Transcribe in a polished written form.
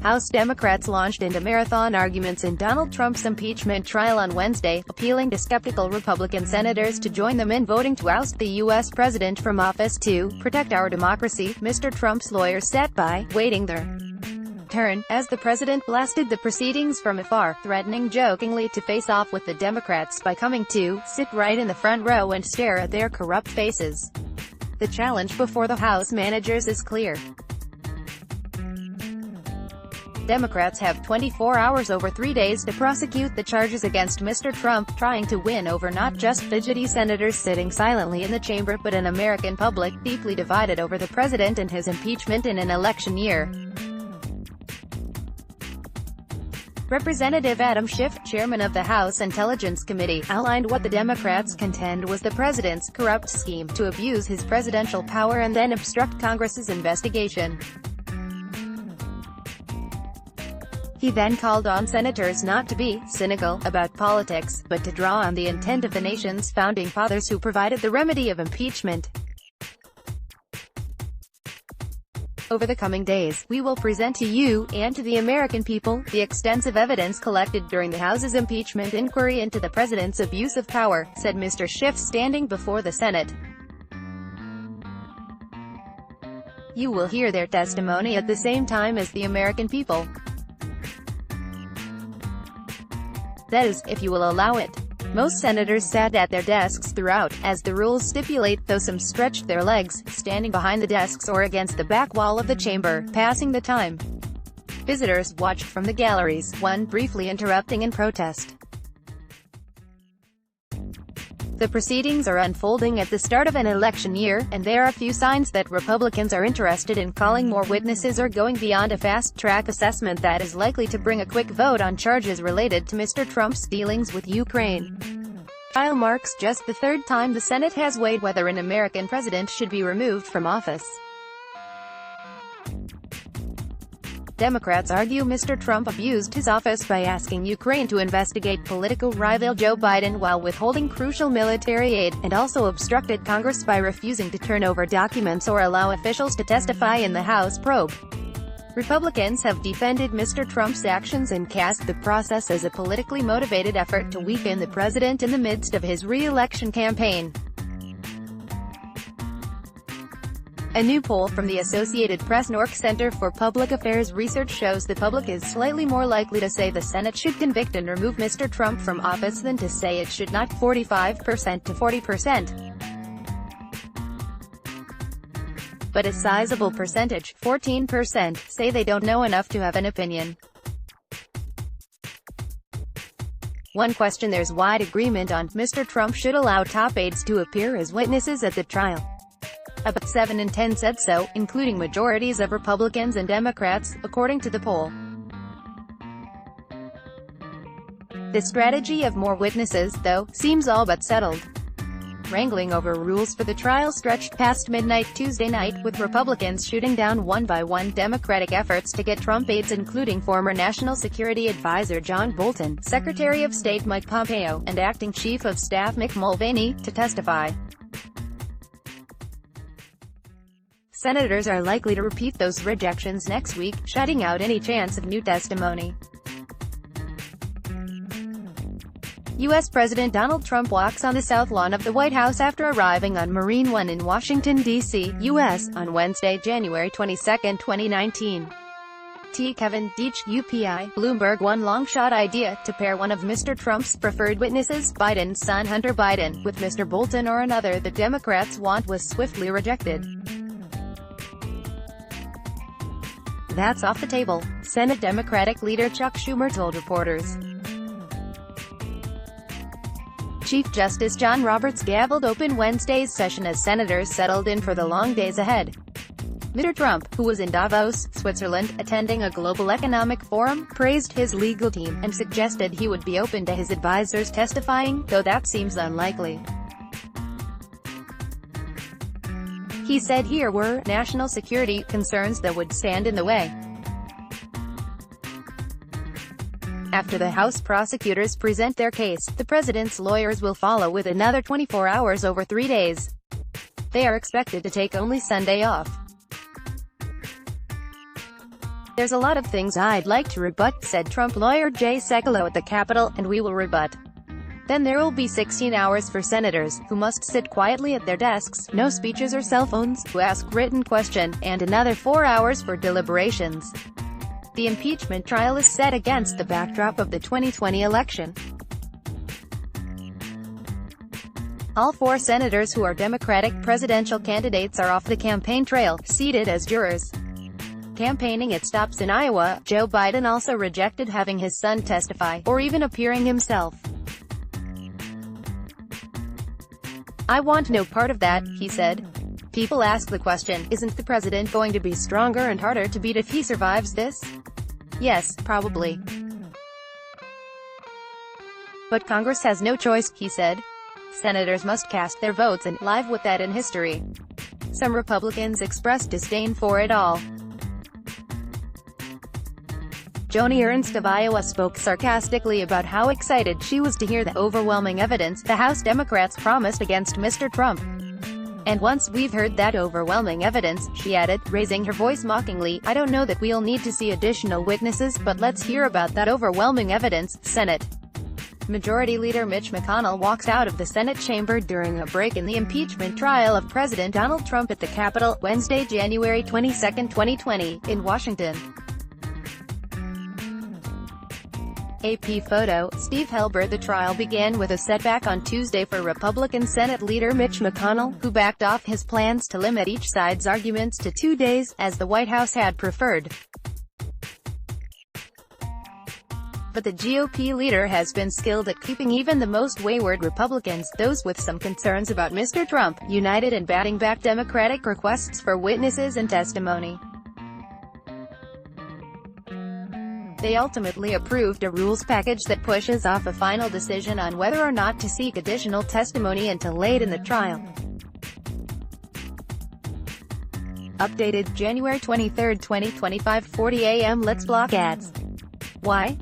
House Democrats launched into marathon arguments in Donald Trump's impeachment trial on Wednesday, appealing to skeptical Republican senators to join them in voting to oust the U.S. president from office to protect our democracy. Mr. Trump's lawyers sat by, waiting their turn, as the president blasted the proceedings from afar, threatening jokingly to face off with the Democrats by coming to sit right in the front row and stare at their corrupt faces. The challenge before the House managers is clear. Democrats have 24 hours over 3 days to prosecute the charges against Mr. Trump, trying to win over not just fidgety senators sitting silently in the chamber but an American public deeply divided over the president and his impeachment in an election year. Representative Adam Schiff, chairman of the House Intelligence Committee, outlined what the Democrats contend was the president's corrupt scheme to abuse his presidential power and then obstruct Congress's investigation. He then called on senators not to be cynical about politics, but to draw on the intent of the nation's founding fathers who provided the remedy of impeachment. Over the coming days, we will present to you, and to the American people, the extensive evidence collected during the House's impeachment inquiry into the president's abuse of power, said Mr. Schiff standing before the Senate. You will hear their testimony at the same time as the American people. That is, if you will allow it. Most senators sat at their desks throughout, as the rules stipulate, though some stretched their legs, standing behind the desks or against the back wall of the chamber, passing the time. Visitors watched from the galleries, one briefly interrupting in protest. The proceedings are unfolding at the start of an election year, and there are few signs that Republicans are interested in calling more witnesses or going beyond a fast-track assessment that is likely to bring a quick vote on charges related to Mr. Trump's dealings with Ukraine. The trial marks just the third time the Senate has weighed whether an American president should be removed from office. Democrats argue Mr. Trump abused his office by asking Ukraine to investigate political rival Joe Biden while withholding crucial military aid, and also obstructed Congress by refusing to turn over documents or allow officials to testify in the House probe. Republicans have defended Mr. Trump's actions and cast the process as a politically motivated effort to weaken the president in the midst of his re-election campaign. A new poll from the Associated Press Nork Center for Public Affairs Research shows the public is slightly more likely to say the Senate should convict and remove Mr. Trump from office than to say it should not, 45% to 40%. But a sizable percentage, 14%, say they don't know enough to have an opinion. One question there's wide agreement on: Mr. Trump should allow top aides to appear as witnesses at the trial. About 7 in 10 said so, including majorities of Republicans and Democrats, according to the poll. The strategy of more witnesses, though, seems all but settled. Wrangling over rules for the trial stretched past midnight Tuesday night, with Republicans shooting down one by one Democratic efforts to get Trump aides, including former National Security Advisor John Bolton, Secretary of State Mike Pompeo, and Acting Chief of Staff Mick Mulvaney, to testify. Senators are likely to repeat those rejections next week, shutting out any chance of new testimony. U.S. President Donald Trump walks on the south lawn of the White House after arriving on Marine One in Washington, D.C., U.S., on Wednesday, January 22, 2019. Kevin Deitch, UPI, Bloomberg. One long-shot idea, to pair one of Mr. Trump's preferred witnesses, Biden's son Hunter Biden, with Mr. Bolton or another the Democrats want, was swiftly rejected. That's off the table, Senate Democratic leader Chuck Schumer told reporters. Chief Justice John Roberts gavelled open Wednesday's session as senators settled in for the long days ahead. Mr. Trump, who was in Davos, Switzerland, attending a global economic forum, praised his legal team, and suggested he would be open to his advisors testifying, though that seems unlikely. He said here were national security concerns that would stand in the way. After the House prosecutors present their case, the president's lawyers will follow with another 24 hours over 3 days. They are expected to take only Sunday off. "There's a lot of things I'd like to rebut," said Trump lawyer Jay Sekulow at the Capitol, "and we will rebut. Then there will be 16 hours for senators, who must sit quietly at their desks, no speeches or cell phones, who ask written question, and another 4 hours for deliberations." The impeachment trial is set against the backdrop of the 2020 election. All 4 senators who are Democratic presidential candidates are off the campaign trail, seated as jurors. Campaigning at stops in Iowa, Joe Biden also rejected having his son testify, or even appearing himself. "I want no part of that," he said. People ask the question, isn't the president going to be stronger and harder to beat if he survives this? Yes, probably. But Congress has no choice, he said. Senators must cast their votes and, live with that in history. Some Republicans expressed disdain for it all. Joni Ernst of Iowa spoke sarcastically about how excited she was to hear the overwhelming evidence the House Democrats promised against Mr. Trump. "And once we've heard that overwhelming evidence," she added, raising her voice mockingly, "I don't know that we'll need to see additional witnesses, but let's hear about that overwhelming evidence." Senate Majority Leader Mitch McConnell walks out of the Senate chamber during a break in the impeachment trial of President Donald Trump at the Capitol, Wednesday, January 22, 2020, in Washington. AP photo, Steve Helber. The trial began with a setback on Tuesday for Republican Senate Leader Mitch McConnell, who backed off his plans to limit each side's arguments to 2 days, as the White House had preferred. But the GOP leader has been skilled at keeping even the most wayward Republicans, those with some concerns about Mr. Trump, united in batting back Democratic requests for witnesses and testimony. They ultimately approved a rules package that pushes off a final decision on whether or not to seek additional testimony until late in the trial. Updated January 23, 2025, 40 a.m. Let's block ads. Why?